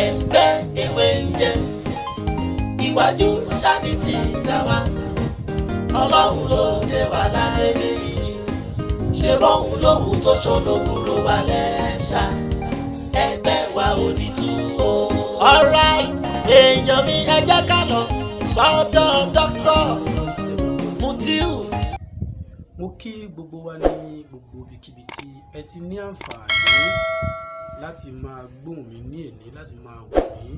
ẹgbẹ́ ewé ń jẹ́ iwájú ṣáàbì tí tàwa ọlọ́run ló dé wà láyé yìí ṣe bóun lóhun tó ṣológun ló wà lẹ́ṣà ẹgbẹ́ wa ò ní tú o. alright èèyàn mi ẹ jẹ́ ká lọ sọ́dọ̀ dókítà Mutiu. mo kí gbogbo wa ní gbogbo ibikíbi tí ẹ ti ní àǹfààní láti máa gbóhùn mi ní èní láti máa wò mí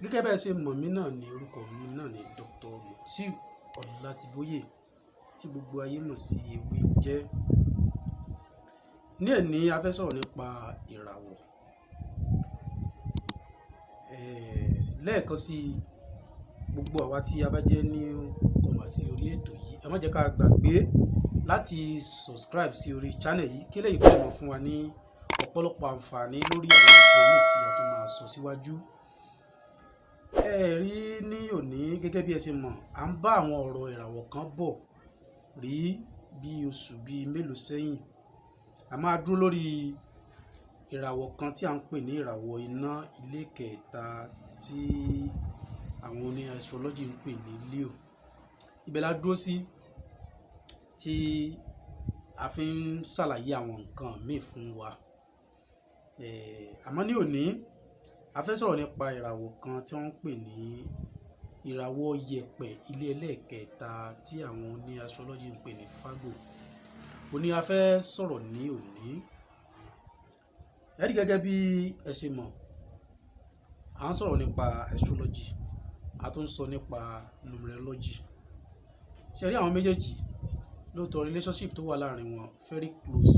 gẹ́gẹ́ bẹ́ẹ̀ ṣe mọ̀ mí náà ní orúkọ mi náà ní Dr. Mutiu Ọlátíbóyè tí gbogbo ayé mọ̀ sí ewé ń jẹ́. Ní èní a fẹ́ sọ̀rọ̀ nípa ìràwọ̀. Lẹ́ẹ̀kan sí gbogbo àwa tí a bá jẹ́ ní kọ̀mà sí orí ètò yìí ẹ má jẹ́ ká gbàgbé láti subscribe sí orí channel yìí kí lèyí fẹ́ mọ̀ fún wa ní ọ̀pọ̀lọpọ̀ àǹfààní lórí àwọn nǹkan míì tí a tún máa sọ síwájú. Ẹ rí ní òní gẹ́gẹ́ bí ẹ ṣe mọ̀ à ń bá àwọn ọ̀rọ̀ ìràwọ̀ kan bọ̀ rí bí oṣù bíi mélòó sẹ́yìn. A máa dúró lórí ìràwọ̀ kan tí a ń pè ní ìràwọ̀ iná ilé kẹta tí àwọn oní astrology ń pè ní Leo. Ibẹ̀ la dúró sí tí a fi ń ṣàlàyé àwọn nǹkan míì fún wa. Àmọ́ ní òní a fẹ́ sọ̀rọ̀ nípa ìràwọ̀ kan tí wọ́n ń pè ní ìràwọ̀ yẹ̀pẹ̀ ilé ẹlẹ́ẹ̀kẹta tí àwọn oní astrology ń pè ní Fago. Òní a fẹ́ sọ̀rọ̀ ní òní. Ẹ rí gẹ́gẹ́ bí ẹ ṣe mọ̀ à ń sọ̀rọ̀ nípa astrology a tún sọ nípa numerology. Ṣé rí àwọn méjèèjì lóòótọ́ relationship tó wà láàrin wọn very close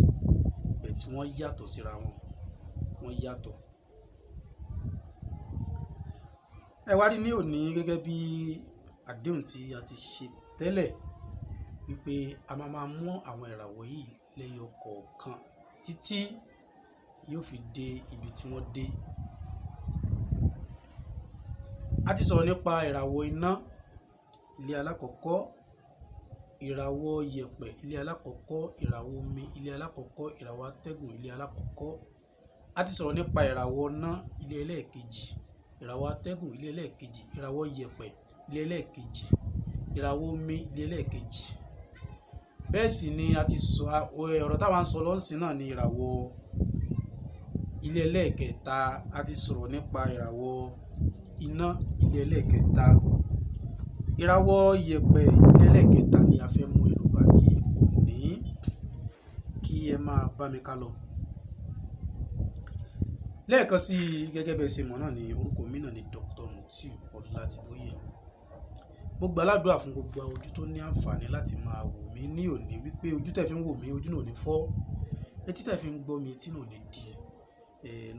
but wọ́n yàtọ̀ síra wọn, wọ́n yàtọ̀. Ẹ wá rí ní òní gẹ́gẹ́ bí àdéhùn tí a ti ṣe tẹ́lẹ̀ wípé a máa mú àwọn ìràwọ̀ yìí lẹ́yọ kọ̀ọ̀kan títí yóò fi dé ibi tí wọ́n dé. A ti sọ̀rọ̀ nípa ìràwọ̀ iná ilé alákọ̀ọ́kọ́, ìràwọ̀ yẹ̀pẹ̀ ilé alákọ̀ọ́kọ́, ìràwọ̀ omi ilé alákọ̀ọ́kọ́, ìràwọ̀ atẹ́gùn ilé alákọ̀ọ́kọ́. A ti sọ̀rọ̀ nípa ìràwọ̀ iná ilé ẹlẹ́ẹ̀kejì, ìràwọ̀ atẹ́gùn ilé ẹlẹ́ẹ̀kejì, ìràwọ̀ yẹ̀pẹ̀ ilé ẹlẹ́ẹ̀kejì, ìràwọ̀ omi ilé ẹlẹ́ẹ̀kejì. Bẹ́ẹ̀ sì ni a ti sọ ọ̀rọ̀ táwọn sọ lọ́sìn náà ní ìràwọ̀ ilé ẹlẹ́ẹ̀kẹta. A ti sọ̀rọ̀ nípa ìràwọ̀ iná ilé ẹlẹ́ẹ̀kẹta. Ìràwọ̀ yẹ̀pẹ̀ ilé ẹlẹ́ẹ̀kẹta ni a fẹ́ mú ẹnu bà ní òní kí ẹ máa bá mi ká lọ. Lẹ́ẹ̀kan sí gẹ́gẹ́ bẹ́ẹ̀ ṣe mọ̀ náà ní orúkọ mi náà ní Dr. Mutiu Ọlátíbóyè. Mo gbà ládùúrà fún gbogbo ojú tó ní àǹfààní láti máa wò mí ní òní wípé ojú tẹ́ fi ń wò mí ojú náà ò ní fọ́, etí tẹ́ fi ń gbọ́ mi etí náà ò ní di,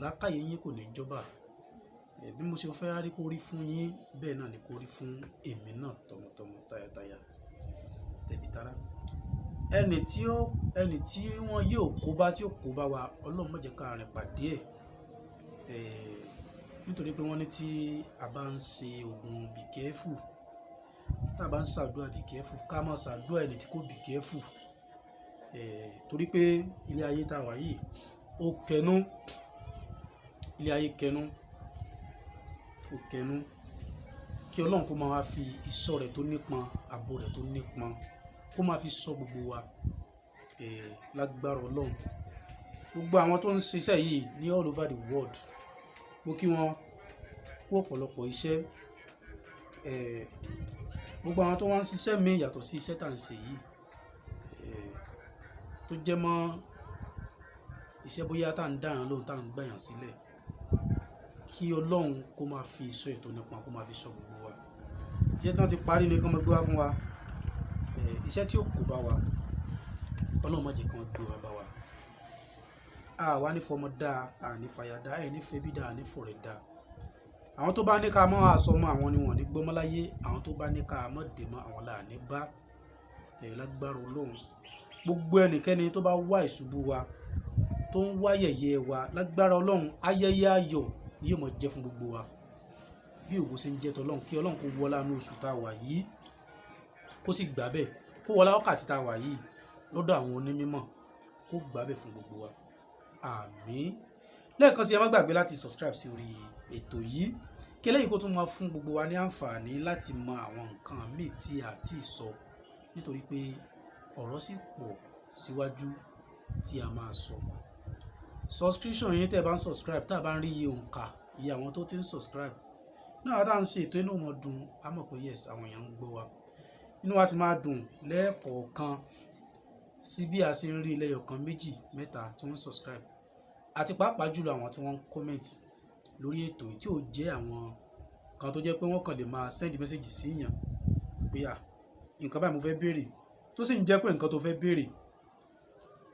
làákàyè yín kò ní jọba. Bí mo ṣe fẹ́ rí kó rí fún yín bẹ́ẹ̀ náà ni kó rí fún èmi náà tọmọtọmọ tayátayá tẹ̀bí tará. Ẹni tí wọ́n yóò kó bá tí ó kó bá wa Ọlọ́run má jẹ́ ká rìn pàdé ẹ̀. Nítorí pé wọ́n ní tí a bá ń ṣe oògùn be careful, tá a bá ń ṣàdúrà be careful, ká máa ṣàdúrà ẹni tí kò be careful. Torí pé ilé ayé tá a wà yìí ó kẹnu, ilé ayé kẹnu, ó kẹnu. Kí Ọlọ́run kó máa wá fi ìṣọ́ rẹ̀ tó nípọn, ààbò rẹ̀ tó nípọn kó máa fi ṣọ́ gbogbo wa lágbára Ọlọ́run. Gbogbo àwọn tó ń ṣiṣẹ́ yìí ní all over the world mo kí wọn kú ọ̀pọ̀lọpọ̀ iṣẹ́. Gbogbo àwọn tó wá ń ṣiṣẹ́ mi yàtọ̀ sí iṣẹ́ tá à ń ṣe yìí tó jẹ́ mọ́ iṣẹ́ bóyá tá à ń dáyàn lóhùn tá à ń gbàyàn sílẹ̀, kí Ọlọ́run kó máa fi ìṣọ́ ètò nípa kó máa fi ṣọ́ gbogbo wa. Iṣẹ́ tí wọ́n ti parí ni kí wọ́n gbé wá fún wa. Iṣẹ́ tí ó kò bá wa Ọlọ́run má jẹ́ kí wọ́n gbé wá bá wa. Àwa ní fọmọ dá, àní fàyà dá, ẹ̀ ní fẹ́bí dá, àní fọ̀rẹ́ dá. Àwọn tó bá ní ká mọ́ àsọmọ́ àwọn ni wọ́n ní gbọ́mọ́ láyé. Àwọn tó bá ní ká mọ́ dè mọ́ àwọn là ní bá. Lágbára Ọlọ́run gbogbo ẹnikẹ́ni tó bá wá ìṣubú wa tó ń wá yẹ̀yẹ́ wa lágbára Ọlọ́run ayẹyẹ ayọ̀ ni yóò máa jẹ́ fún gbogbo wa bí ògo ṣe ń jẹ́ tọ́lọ́run. Kí Ọlọ́run kó wọlá ní oṣù tá a wà yìí kó sì gbà bẹ́ẹ̀, kó wọlá wákàtí tá a wà yìí lọ́dọ̀ àwọn onímọ̀ kó gbà bẹ́ẹ̀ fún gbogbo wa. Àmín. lẹ́ẹ̀kan sí ẹ má gbàgbé láti subscribe sí orí ètò yìí kí eléyìí kó tún máa fún gbogbo wa ní àǹfààní láti mọ àwọn nǹkan míì tí a ti sọ nítorí pé ọ̀rọ̀ sì pọ̀ síwájú tí a máa sọ. Subscription yín tẹ́ ẹ bá ń subscribe tá a bá ń rí iye òǹkà iye àwọn tó ti ń subscribe náà tá à ń ṣe ètò inú wọn dùn á mọ̀ pé yes àwọn èèyàn ń gbọ́ wa inú wa sì máa dùn lẹ́ẹ̀kọ̀ọ̀kan sí bí a ṣe ń rí lẹ́yọ̀kan méjì mẹ́ta tí wọ́n ń subscribe àti pàápàá jùlọ àwọn tí wọ́n ń comment lórí ètò tí ò jẹ́ àwọn kan tó jẹ́ pé wọ́n kàn lè máa send message sí yàn pé nǹkan báyìí mo fẹ́ béèrè tó sì ń jẹ́ pé nǹkan tó fẹ́ béèrè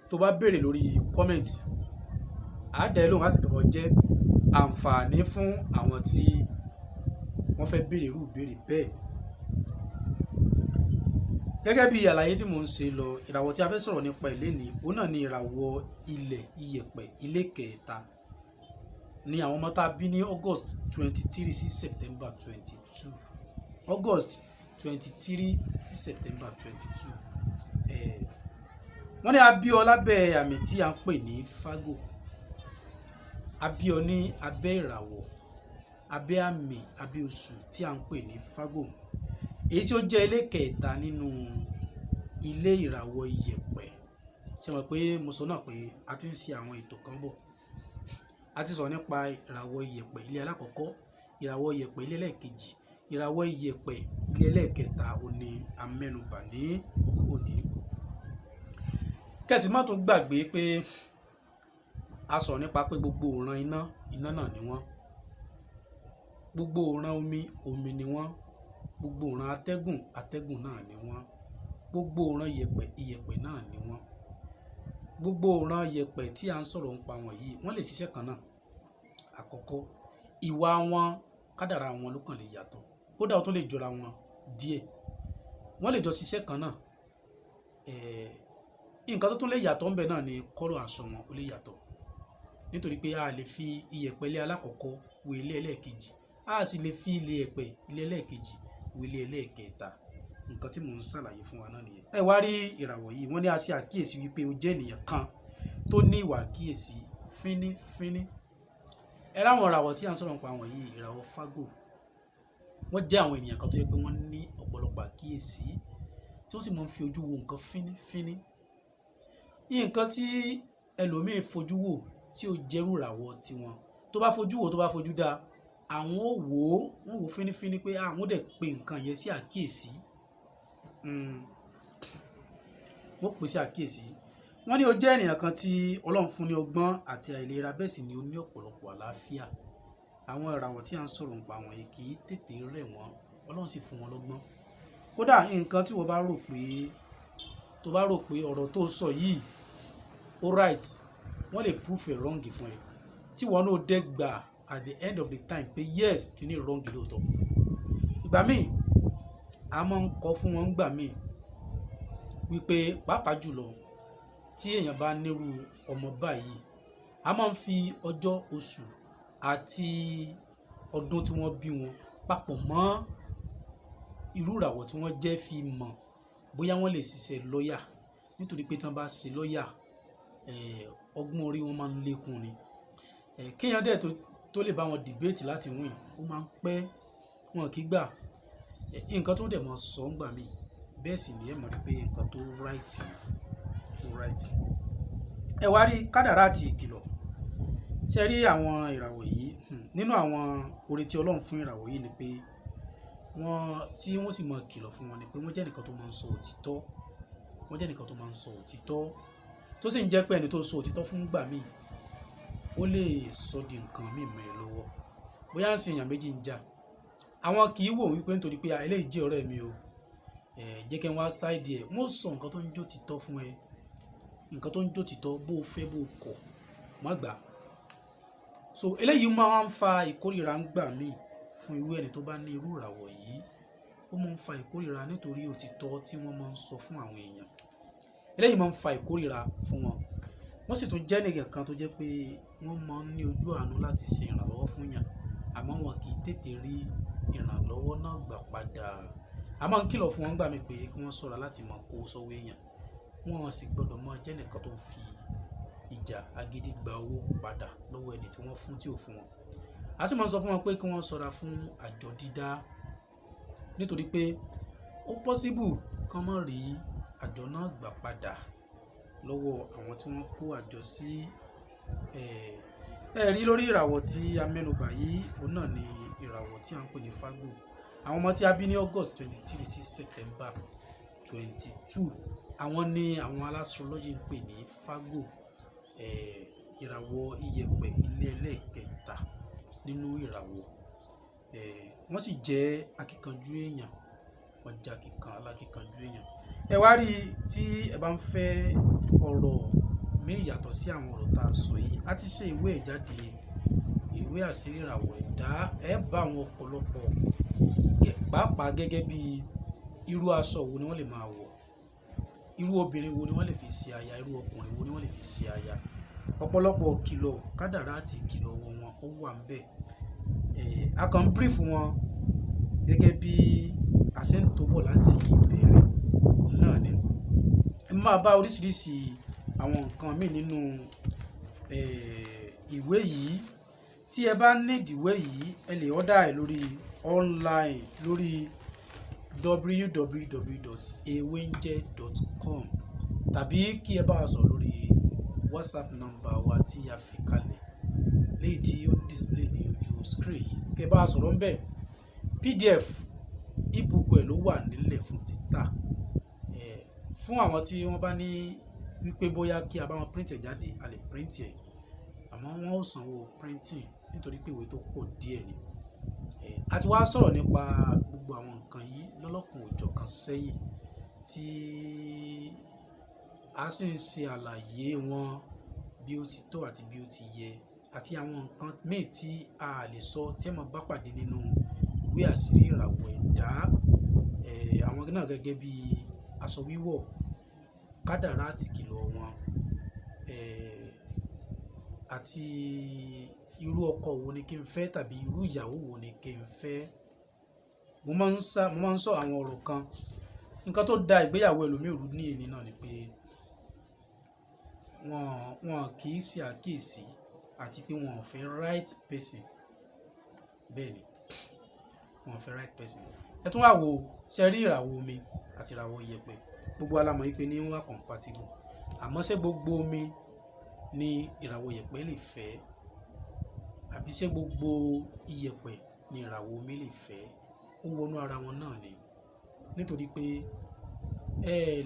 tó bá béèrè lórí comment àádẹ́ lóhùn á sì tọ̀bọ̀ jẹ́ àǹfààní fún àwọn tí wọ́n fẹ́ béèrè irú ìbéèrè bẹ́ẹ̀. Gẹ́gẹ́ bí àlàyé tí mò ń ṣe lọ ìràwọ̀ tí a fẹ́ sọ̀rọ̀ nípa ilé ní òun náà ni ìràwọ̀ ilẹ̀ iyẹ̀pẹ̀ ilé kẹta ní àwọn ọmọ tá a bí ní August 23 sí September 22 August 23 sí September 22 wọ́n ní a bí ọ lábẹ́ àmì tí a ń pè ní Fago a bí ọ ní abẹ́ ìràwọ̀ abẹ́ àmì abẹ́ oṣù tí a ń pè ní Fago èyí tí ó jẹ́ ilé kẹta nínú ilé ìràwọ̀ iyẹ̀pẹ̀. Ṣé mọ̀ pé mo sọ náà pé a ti ń ṣe àwọn ètò kan bọ̀ a ti sọ nípa ìràwọ̀ iyẹ̀pẹ̀ ilé alákọ̀ọ́kọ́ ìràwọ̀ iyẹ̀pẹ̀ ilé ẹlẹ́ẹ̀kejì ìràwọ̀ iyẹ̀pẹ̀ ilé ẹlẹ́ẹ̀kẹta òní amẹ́nubà ní òní. Kẹ̀sì má tún gbàgbé pé a sọ̀rọ̀ nípa pé gbogbo òran iná náà ni wọ́n, gbogbo òran omi ni wọ́n, gbogbo òran atẹ́gùn náà ni wọ́n, gbogbo òran iyẹ̀pẹ̀ náà ni wọ́n. Gbogbo òran iyẹ̀pẹ̀ tí a ń sọ̀rọ̀ nípa wọn yìí wọ́n lè ṣiṣẹ́ kan náà. Àkọ́kọ́ ìwà wọn kádàrá wọn ló kàn lè yàtọ̀ kódà ó tún lè jọra wọn díẹ̀ wọ́n lè jọ ṣiṣẹ́ kan náà. Nǹkan tó tún lè yàtọ̀ ńbẹ náà ni kọ́lọ̀ aṣọ wọn ó lè yàtọ̀ nítorí pé a lè fi iyẹ̀pẹ̀ ilé alákọ̀ọ́kọ́ wé ilé ẹlẹ́ẹ̀kejì a sì lè fi iyẹ̀pẹ̀ ilé ẹlẹ́ẹ̀kejì wé ilé ẹlẹ́ẹ̀kẹta. Nǹkan tí mò ń ṣàlàyé fún wa náà nìyẹn. Ẹ wá rí ìràwọ̀ yìí wọ́n ní a ṣe àkíyèsí wípé o jẹ́ ènìyàn kan tó ní ìwà àkíyèsí fínífíní. Ẹ ráwọn ìràwọ̀ tí a ń sọ̀rọ̀ nípa àwọn yìí ìràwọ̀ Fago wọ́n jẹ́ àwọn ènìyàn kan tó yẹ pé wọ́n ní ọ̀pọ̀lọpọ̀ àkíyèsí tí wọ́n sì máa ń fi ojú wo nǹkan fínífíní. Nǹkan tí ẹlòmíín fojú wò tí ó jẹ́rú ìràwọ̀ tiwọn tó bá fojú wò tó bá fojú dá àwọn ò wò ó wọ́n wò fínífíní pé àwọn dẹ̀ pe nǹkan yẹn sí àkíyèsí wọ́n pè sí àkíyèsí. Wọ́n ní o jẹ́ ènìyàn kan tí Ọlọ́run fún ní ọgbọ́n àti àìlera bẹ́ẹ̀ sì ni ó ní ọ̀pọ̀lọpọ̀ àlàáfíà. Àwọn ìràwọ̀ tí a ń sọ̀rọ̀ nípa àwọn yìí kì í tètè rẹ̀ wọ́n Ọlọ́run sì fún wọn lọ́gbọ́n. Kódà nǹkan tí wọ́n bá rò pé ọ̀rọ̀ tó sọ yìí ó right wọ́n lè prove it wrong fún ẹ tí wọ́n náà dẹ́ gbà at the end of the time pé yes kí ni wrong lóòótọ́. Ìgbà míì a máa ń kọ́ fún wọn gbà míì wípé pàápàá jùlọ tí èèyàn bá nírú ọmọ báyìí a máa ń fi ọjọ́ oṣù àti ọdún tí wọ́n bí wọn papọ̀ mọ́ irú ìràwọ̀ tí wọ́n jẹ́ fi mọ̀ bóyá wọ́n lè ṣiṣẹ́ lọ́ọ̀yà nítorí pé tí wọ́n bá ṣe lọ́ọ̀yà ọgbọ́n orí wọn máa ń lékún ni. Kéèyàn dẹ̀ tó lè bá wọn debate láti win ó máa ń pẹ́ wọn kì í gbà nǹkan tó dẹ̀ mọ̀ sọ ń gbà mí bẹ́ẹ̀ sì ni ẹ mọ̀ pé nǹkan tó right. Ẹ wá rí kádàrá àti ìkìlọ̀ ṣe rí àwọn ìràwọ̀ yìí nínú àwọn oore tí Ọlọ́run fún ìràwọ̀ yìí ni pé wọ́n sì mọ̀ kìlọ̀ fún wọn ni pé wọ́n jẹ́ nìkan tó máa ń sọ òtítọ́ tó sì ń jẹ́ pé ẹni tó sọ òtítọ́ fún gbà míì ó lè sọ di nǹkan míì mọ́ ẹ lọ́wọ́ bóyá ń sin èèyàn méjì ń jà àwọn kì í wò wípé nítorí pé eléyìí jẹ́ ọ̀rẹ́ mi o jẹ́ kí n wá ṣáìdì ẹ̀ wọ́n sọ nǹkan tó ń jó títọ́ fún ẹ nǹkan tó ń jó títọ́ bó o fẹ́ bó o kọ̀ má gbà. So eléyìí máa ń fa ìkórìíra ń gbà míì fún irú ẹni tó bá ní irú ìràwọ̀ yìí ó máa ń fa ìkórìíra nítorí òtítọ́ tí wọ́n máa ń sọ fún àwọn èèyàn eléyìí máa ń fa ìkórìíra fún wọn. Wọ́n sì tún jẹ́ nìkan kan tó jẹ́ pé wọ́n máa ń ní ojú àánú láti ṣe ìrànlọ́wọ́ fún yàn àmọ́ wọn kì í tètè rí ìrànlọ́wọ́ náà gbà padà. A máa ń kìlọ̀ fún wọn gbà mí pé kí wọ́n ṣọ́ra láti máa kó sọ́wọ́ èèyàn wọn sì gbọ́dọ̀ máa jẹ́ nìkan tó ń fi ìjà agídí gba owó padà lọ́wọ́ ẹni tí wọ́n fún tí ò fún wọn. A sì máa ń sọ fún wọn pé kí wọ́n ṣọ́ra fún àjọ dídá nítorí pé ó possible kán má rí àjọ náà gbà padà lọ́wọ́ àwọn tí wọ́n kó àjọ sí. Rí lórí ìràwọ̀ tí a mẹ́nubà yìí, òun náà ni ìràwọ̀ tí a ń pè ní Fágò. Àwọn ọmọ tí a bí ní August 23 sí September 22, àwọn ni àwọn astrology ń pè ní Fágò. Ìràwọ̀ iyẹ̀pẹ̀ ilé ẹlẹ́ẹ̀kẹta nínú ìràwọ̀. Wọ́n sì jẹ́ akíkanjú èèyàn, wọ́n jẹ́ alákíkanjú èèyàn. Ẹ wá rí tí ẹ bá ń fẹ́ ọ̀rọ̀ mí yàtọ̀ sí àwọn ọ̀rọ̀ tá a sọ yìí, a ti ṣe ìwé ìjáde ìwé àṣírí ìràwọ̀ ẹ̀dá. Ẹ bá àwọn ọ̀pọ̀lọpọ̀ pàápàá gẹ́gẹ́ bí irú aṣọ wo ni wọ́n lè máa wọ̀, irú obìnrin wo ni wọ́n lè fi ṣe aya, irú ọkùnrin wo ni wọ́n lè fi ṣe aya. Ọ̀pọ̀lọpọ̀ kìlọ̀ kádàrá àti ìkìlọ̀ wọn ó wà ń bẹ̀. A kàn ń brief wọn gẹ́gẹ́ bí a ṣe ń tó bọ̀ láti ìbẹ̀rẹ̀ òun náà ni. Ẹ máa bá oríṣiríṣi àwọn nǹkan míì nínú ìwé yìí. Tí ẹ bá need ìwé yìí, ẹ lè order ẹ̀ lórí online lórí www.ewenje.com tàbí kí ẹ bá wa sọ̀rọ̀ lórí WhatsApp number wa tí a fi kalẹ̀ léyìí tí ó display ní ojú screen yìí. Kí ẹ bá wa sọ̀rọ̀ ń bẹ̀. PDF ebook ẹ̀ ló wà nílẹ̀ fún títà. Fún àwọn tí wọ́n bá ní wípé bóyá kí a bá wọn print ẹ̀ jáde, a lè print ẹ̀, àmọ́ wọ́n ó sanwó printing nítorí pé ìwé tó pọ̀ díẹ̀ ni. A ti wá sọ̀rọ̀ nípa gbogbo àwọn nǹkan yìí lọ́lọ́kan òjọ̀kan sẹ́yìn tí a sì ń ṣe àlàyé wọn bí ó ti tọ́ àti bí ó ti yẹ, àti àwọn nǹkan míì tí a lè sọ tí ẹ máa bá pàdé nínú ìwé àṣírí ìràwọ̀ ẹ̀dá. Àwọn náà gẹ́gẹ́ bí aṣọ wíwọ̀, kádàrá àti ìkìlọ̀ wọn, àti irú ọkọ wo ni kí n fẹ́ tàbí irú ìyàwó wo ni kí n fẹ́. Mo máa ń sọ àwọn ọ̀rọ̀ kan. Nǹkan tó da ìgbéyàwó ẹlòmíì rú ní èní náà ni pé wọn kì í ṣe àkíyèsí àti pé wọn ò fẹ́ right person. Bẹ́ẹ̀ ni, wọn ò fẹ́ right person. Ẹ tún wá wo ṣe rí ìràwọ̀ omi àti ìràwọ̀ iyẹ̀pẹ̀. Gbogbo wa la mọ̀ wípé ní wọ́n wà compatible. Àmọ́ ṣé gbogbo omi ni ìràwọ̀ iyẹ̀pẹ̀ lè fẹ́? Àbí ṣé gbogbo iyẹ̀pẹ̀ ni ìràwọ̀ omi lè fẹ́? Ó wọnú ara wọn náà ni. Nítorí pé ẹ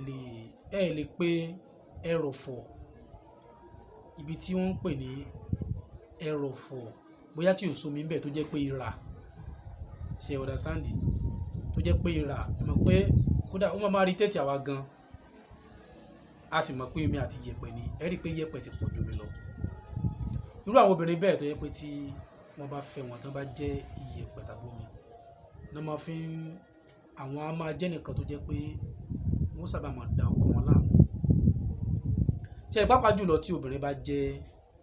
lè pé ẹrọ̀fọ̀ ibi tí wọ́n ń pè ní ẹrọ̀fọ̀ bóyá tí ò sómi ń bẹ̀ tó jẹ́ pé ìrà, ṣe understand, tó jẹ́ pé ìrà, ẹ mọ̀ pé kódà ó máa rí tètè àwa gan, a sì mọ̀ pé omi àti iyẹ̀pẹ̀ ni. Ẹ rí i pé iyẹ̀pẹ̀ ti pọ̀ ju omi lọ. Irú àwọn obìnrin bẹ́ẹ̀ tó jẹ́ pé tí wọ́n bá fẹ́ wọn tán bá jẹ́ iyẹ̀pẹ̀ tàbí omi náà máa fi àwọn á máa jẹ́ nìkan tó jẹ́ pé wọ́n sábà máa da ọkọ wọn láàmú. Ṣé pàápàá jùlọ tí obìnrin bá jẹ́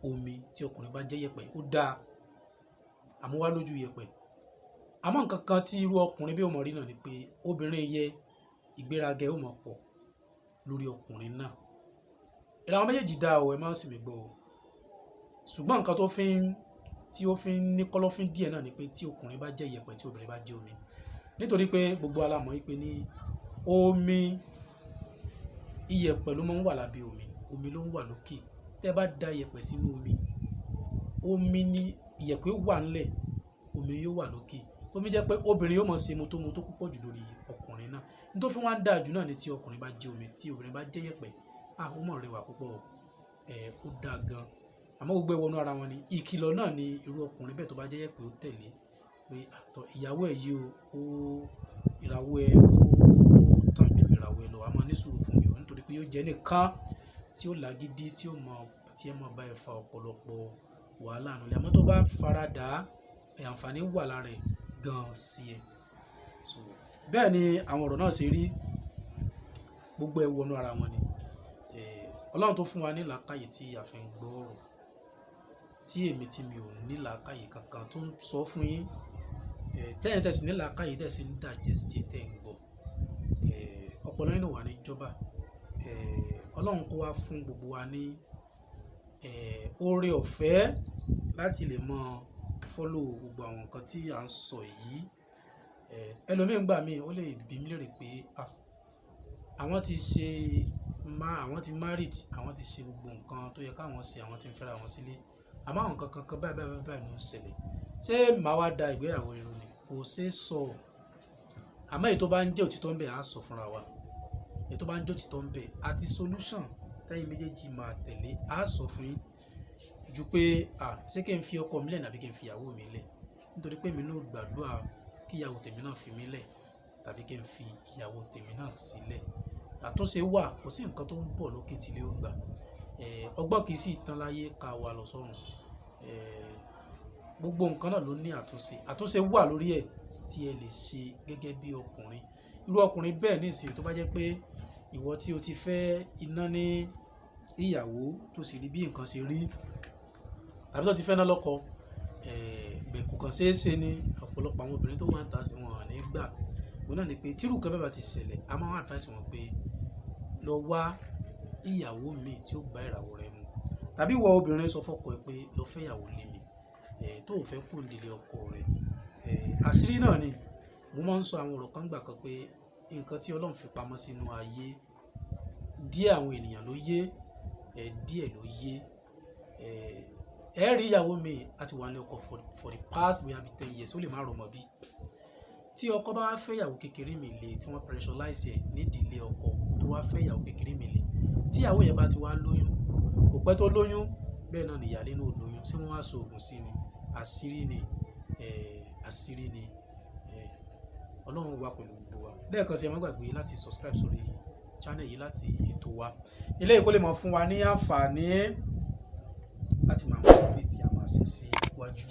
omi tí ọkùnrin bá jẹ́ iyẹ̀pẹ̀, ó dáa àmọ́ wá lójú iyẹ̀pẹ̀. Àmọ́ nǹkan kan tí irú ọkùnrin bí ó mọ̀ rí náà ni pé obìnrin yẹ ìgbéraga ó mọ̀ pọ̀ lórí ọkùnrin náà. Ìràwọ̀ méjèèjì dá o, ẹ má sì mí gbọ́ o. Ṣùgbọ́n nǹkan tí ó fi ń ní kọ́lọ́fín díẹ̀ náà ni pé tí ọkùnrin bá jẹ́ iyẹ̀pẹ̀ tí obìnrin bá jẹ́ omi. Nítorí pé gbogbo wa la mọ̀ wípé ní omi, iyẹ̀pẹ̀ ló máa ń wà lábẹ́ omi, omi ló ń wà lókè. Tẹ́ bá da iyẹ̀pẹ̀ sínú omi ni iyẹ̀pẹ̀ ó wà ńlẹ̀, omi yóò wà lókè. Omi jẹ́ pé obìnrin yóò máa ṣe mọ́tómọ́tó púpọ̀ jù lórí ọkùnrin náà. Nítorí fún wa ń dáa jù náà ni tí ọkùnrin bá jẹ́ omi, tí obìnrin bá jẹ́ iyẹ̀pẹ̀, ó mọ̀ rẹwà púpọ̀, ó dáa gan. Àmọ́ gbogbo ẹwọ́nú ara wọn ni. Ìkìlọ̀ náà ni irú ọkùnrin bẹ́ẹ̀ tó bá jẹ́ iyẹ̀pẹ̀ ó tẹ̀lé pé ìyàwó ẹ̀ yìí o, ìràwọ̀ ẹ̀ ó tàn ju ìràwọ̀ ẹ̀ lọ. A máa ní sùúrù fún mi o, nítorí pé yóò jẹ́ nìkan tí ó lágídí tí ẹ máa bá ẹ fa ọ̀pọ̀lọpọ̀ wàhálà nù. Àmọ́ tó bá faradà, àǹfààní wà lára ẹ̀ gan sí ẹ. Bẹ́ẹ̀ ni àwọn ọ̀rọ̀ náà ṣe rí. Gbogbo ẹwọ́nú ara wọn ni. Ọlọ́run tó fún wa ní làákàyè tí a fi ń gbọ́ ọ̀rọ̀, tí èmi tí mi ò ní làákàyè kankan tó ń sọ fún yín, tẹ́yìn tẹ̀sí ní làákàyè tẹ̀sí ń digest tẹ̀ ń gbọ́, ọpọlọ yín náà wà ní ìjọba. Ọlọ́run kó wá fún gbogbo wa ní oore ọ̀fẹ́ láti lè mọ follow gbogbo àwọn nǹkan tí à ń sọ yìí. Ẹlòmíín gbà mí ó lè bi mí lérè pé àwọn ti married, àwọn ti ṣe gbogbo nǹkan tó yẹ káwọn ṣe, àwọn ti ń fẹ́ra wọn sílé, àmọ́ àwọn kankan báyìí ló ń ṣẹlẹ̀. Ṣé màá wá da ìgbéyàwó irun ni? Kò ṣeé sọ. Àmọ́ èyí tó bá ń jẹ́ òtítọ́ ń bẹ á sọ fúnra wa. Èyí tó bá ń jẹ́ òtítọ́ ń bẹ àti solution tẹ́yin méjèèjì máa tẹ̀lé á sọ fún yín, ju pé ṣé kí n fi ọkọ mi lẹ̀ nàbí kí n fi ìyàwó mi lẹ̀, nítorí pé mi náà gbàdúrà kí ìyàwó tèmi náà fi mí lẹ̀ tàbí kí n fi ìyàwó tèmi náà sílẹ̀. Àtúnṣe wà, kò sí nǹkan tó ń bọ̀ lókè tí ilé ó gbà. Ọgbọ́n kì í sì tán láyé ká wa lọ sọ́run. Gbogbo nǹkan náà ló ní àtúnṣe wà lórí ẹ̀ tí ẹ lè ṣe gẹ́gẹ́ bí ọkùnrin. Irú ọkùnrin bẹ́ẹ̀ ní ìsìn tó bá jẹ́ pé ìwọ tí o ti fẹ́ iná ní ìyàwó tó sì rí bí nǹkan ṣe rí, tàbí tó ti fẹ́ ná lọ́kọ, bẹ́ẹ̀ kò kàn ṣeé ṣe ní ọ̀pọ̀lọpọ̀ àwọn obìnrin tó wà ń ta sí wọn ní gbà. Òun náà ni pé tírú kan bẹ́ẹ̀ bá ti ṣẹlẹ̀, a máa ń advice wọn pé lọ wá ìyàwó mi tí ó bá ìràwọ̀ rẹ mu, tàbí ìwọ obìnrin sọ fọ́kọ ẹ pé lọ fẹ́ ìyàwó lé mi, tó ò fẹ́ kúrò nílé ọkọ rẹ. Àṣírí náà ni mo máa ń sọ àwọn ọ̀rọ̀ kan gbà kan pé nǹkan tí Ọlọ́run fi pamọ́ sínú ayé, díẹ̀ àwọn ènìyàn ló yé, díẹ̀ ló yé. Ẹ rí ìyàwó mi àti wà ní ọkọ for the past maybe 10 years, ó lè má rọmọ bí. Tí ọkọ bá fẹ́ ìyàwó kékeré mi lé, tí wọ́n pressurize ẹ̀ nídìílé ọkọ tó wá fẹ́ ìyàwó kékeré mi lé, tí ìyàwó yẹn bá ti wá lóyún, kò pẹ́ tó lóyún, bẹ́ẹ̀ náà ni ìyálé náà lóyún. Ṣé wọ́n wá so oògùn sí ni? Àṣírí ni. Ọlọ́run wà pẹ̀lú gbogbo wa. Lẹ́ẹ̀kan sí ẹ má gbàgbé láti subscribe sórí channel yìí láti ètò wa. Eléyìí kó lè máa fún wa ní àǹfààní láti máa mọ orí tí a máa ṣe sí iwájú.